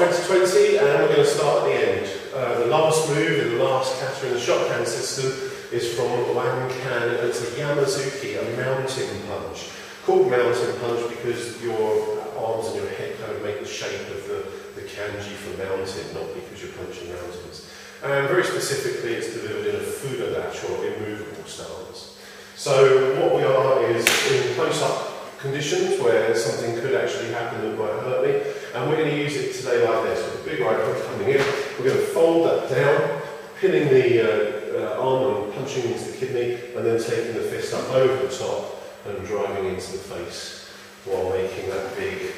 of 2020, and we're going to start at the end. The last move in the last kata in the shot can system is from Bunkai. It's a yamazuki, a mountain punch. Called mountain punch because your arms and your head kind of make the shape of the kanji for mountain, not because you're punching mountains. And very specifically, it's delivered in a fudodachi or immovable stance. So what we are is in close-up conditions where something could actually happen that might hurt me, and we're going to use it today like this, with a big right hook coming in. We're going to fold that down, pinning the arm and punching into the kidney, and then taking the fist up over the top and driving into the face while making that big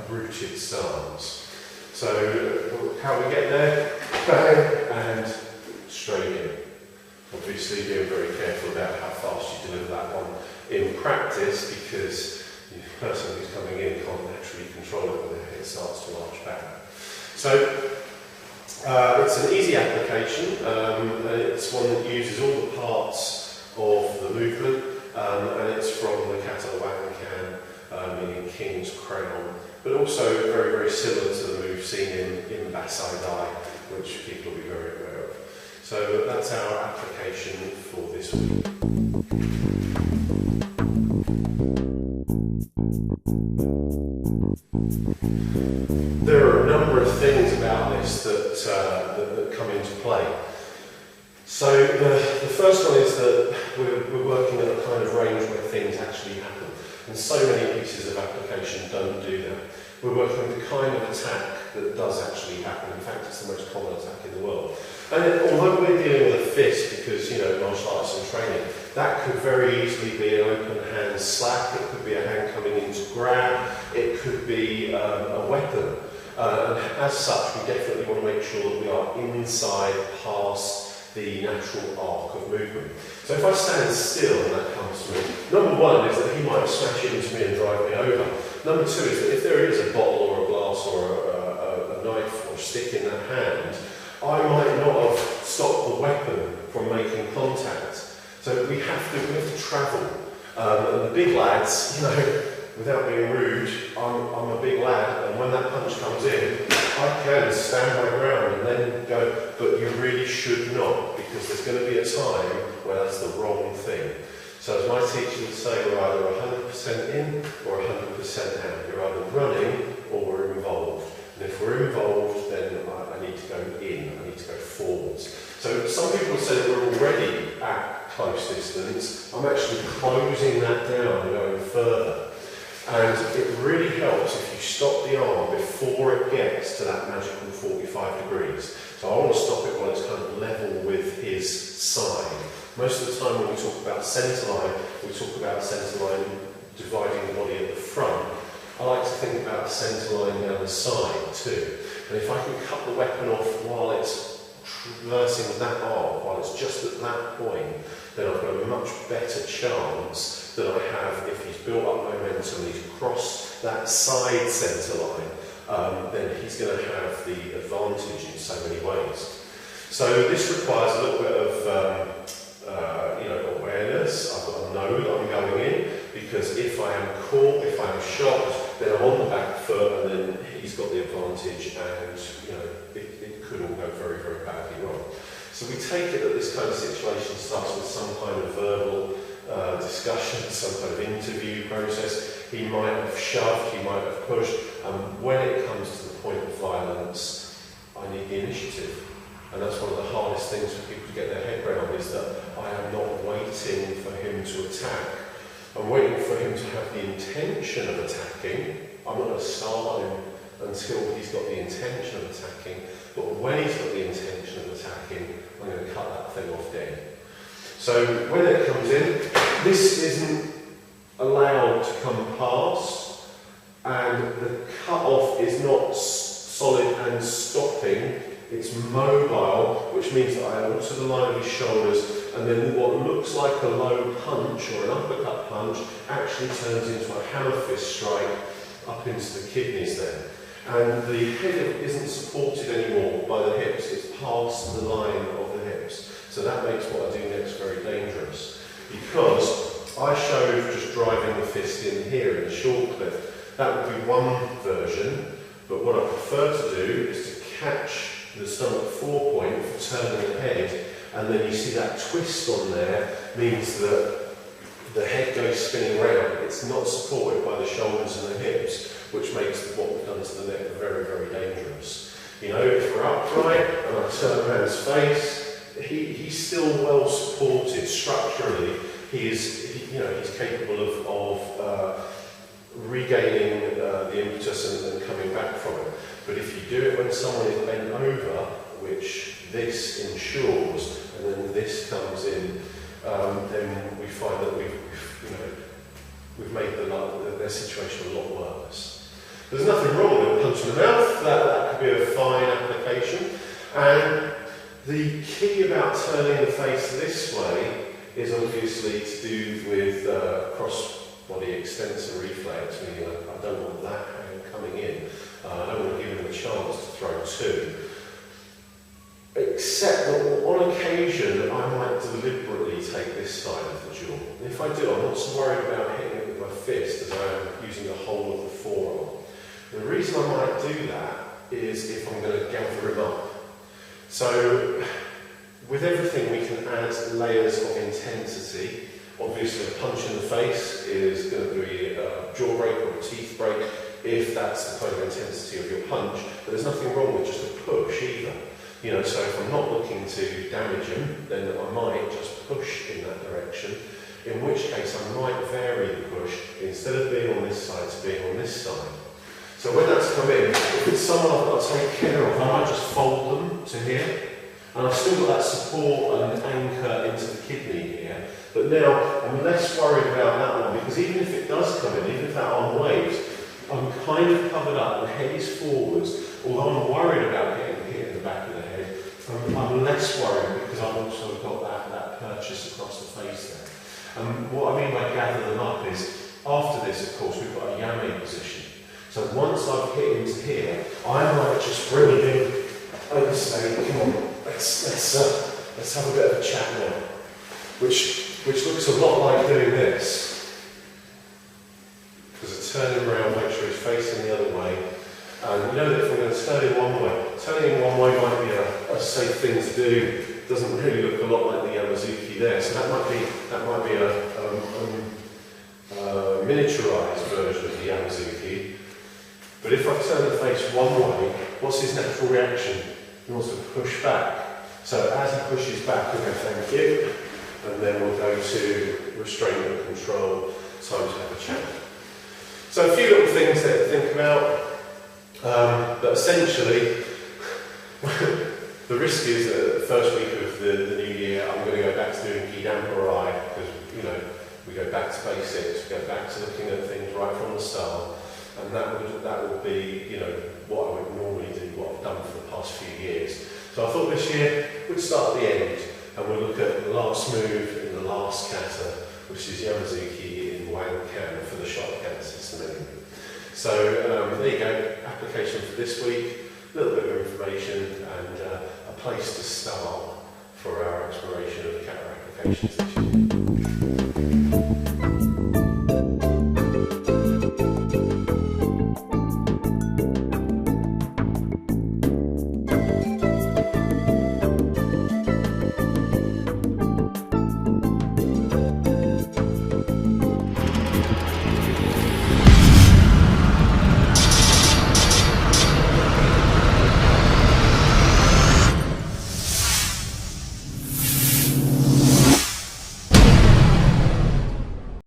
rooted stance. So how we get there, bang, and straight in. Obviously being very careful about how fast you deliver that one in practice, because the person who's coming in can't naturally control it when their head starts to arch back. So it's an easy application, it's one that uses all the parts of the movement, and it's from the kata Bunkai, meaning King's Crown, but also very, very similar to the move seen in Basai Dai, which people will be very aware of. So that's our application for this week. There are a number of things about this that come into play. So the first one is that we're working at a kind of range where things actually happen. And so many pieces of application don't do that. We're working with the kind of attack that does actually happen. In fact, it's the most common attack in the world. And although we're dealing with a fist, because, you know, martial arts and training, that could very easily be an open hand slap, it could be a hand coming in to grab, it could be a weapon. And as such, we definitely want to make sure that we are inside past the natural arc of movement. So if I stand still and that comes to me, number one is that he might smash into me and drive me over. Number two is that if there is a bottle or a glass or a knife or a stick in that hand, I might not have stopped the weapon from making contact. So we have to travel. And the big lads, you know, without being rude, I'm a big lad, and when that punch comes in, I can stand my ground and then go, but you really should not, because there's going to be a time where that's the wrong thing. So as my teacher would say, we're either 100% in or 100% out. You're either running or we're involved. And if we're involved, then I need to go in, I need to go forwards. So some people say that we're already at close distance. I'm actually closing that down and going further. And it really helps if you stop the arm before it gets to that magical 45 degrees. So I want to stop it while it's kind of level with his side. Most of the time when we talk about centre line, we talk about centre line dividing the body at the front. I like to think about the centre line down the side too. And if I can cut the weapon off while it's traversing that arc, while it's just at that point, then I've got a much better chance than I have if he's built up momentum and he's crossed that side centre line, then he's going to have the advantage in so many ways. So this requires a little bit of awareness. I've got to know that I'm going in, because if I am caught, if I'm shot, then I'm on the back foot, and then he's got the advantage, and it could all go very, very badly wrong. So we take it that this kind of situation starts with some kind of verbal discussion, some kind of interview process. He might have shoved, he might have pushed, and when it comes to the point of violence, I need the initiative. And that's one of the hardest things for people to get their head around, is that I am not waiting for him to attack. I'm waiting for him to have the intention of attacking. I'm not going to start him until he's got the intention of attacking. But when he's got the intention of attacking, I'm going to cut that thing off dead. So when it comes in, this isn't allowed to come past, and the cut off is not solid and stopping. It's mobile, which means that I alter the line of his shoulders, and then what looks like a low punch or an uppercut punch actually turns into a hammer fist strike up into the kidneys there. And the head isn't supported anymore by the hips, it's past the line of the hips. So that makes what I do next very dangerous, because I showed just driving the fist in here in the short clip. That would be one version. But what I prefer to do is to catch the stomach 4 point for turning the head, and then you see that twist on there means that the head goes spinning round. It's not supported by the shoulders and the hips, which makes what we've done to the neck very, very dangerous. You know, if we're upright and I turn around his face, he's still well supported structurally. He's capable of regaining the impetus and coming back from it. But if you do it when someone is bent over, which this ensures, and then this comes in, then we find that we've made their situation a lot worse. There's nothing wrong with a punch in the mouth. That could be a fine application. And the key about turning the face this way is obviously to do with cross-body extensor reflex, meaning I don't want that hand coming in. I don't want to give him a chance to throw two. Except that on occasion I might deliberately take this side of the jaw. And if I do, I'm not so worried about hitting it with my fist as I am using the whole of the forearm. And the reason I might do that is if I'm going to gather him up. So with everything we can add layers of intensity. Obviously a punch in the face is going to be a jaw break or a teeth break if that's the kind of intensity of your punch, but there's nothing wrong with just a push either. You know, so if I'm not looking to damage him, then I might just push in that direction, in which case I might vary the push, instead of being on this side to being on this side. So when that's come in, if it's someone I've got to take care of, I might just fold them to here, and I've still got that support and anchor into the kidney here, but now I'm less worried about that one, because even if it does come in, even if that arm waves, I'm kind of covered up, the head is forwards, although I'm worried about getting hit in the back of the head, I'm less worried because I've also got that purchase across the face there. What I mean by gather them up is, after this of course we've got a yame position. So once I've hit into here, I might just bring it in and say, come on, let's have a bit of a chat now. Which looks a lot like doing this. Because I turn him around, make sure he's facing the other way. And you know that if I'm going to turn him one way, turning him one way might be a safe thing to do. It doesn't really look a lot like the yamazuki there. So that might be a miniaturized version of the yamazuki. But if I turn the face one way, what's his natural reaction? He wants to push back. So as he pushes back, we'll go thank you, and then we'll go to restraint and control, time to have a chat. So a few little things there to think about, but essentially, the risk is that the first week of the new year, I'm going to go back to doing Gidamporai, because, you know, we go back to basics, we go back to looking at things right from the start, and that would be, you know, what I would normally do, what I've done for the past few years. So I thought this year we'd start at the end, and we'll look at the last move in the last kata, which is yamazuki in Wang Kan for the shot kata system. So there you go, application for this week, a little bit of information, and a place to start for our exploration of kata applications this year.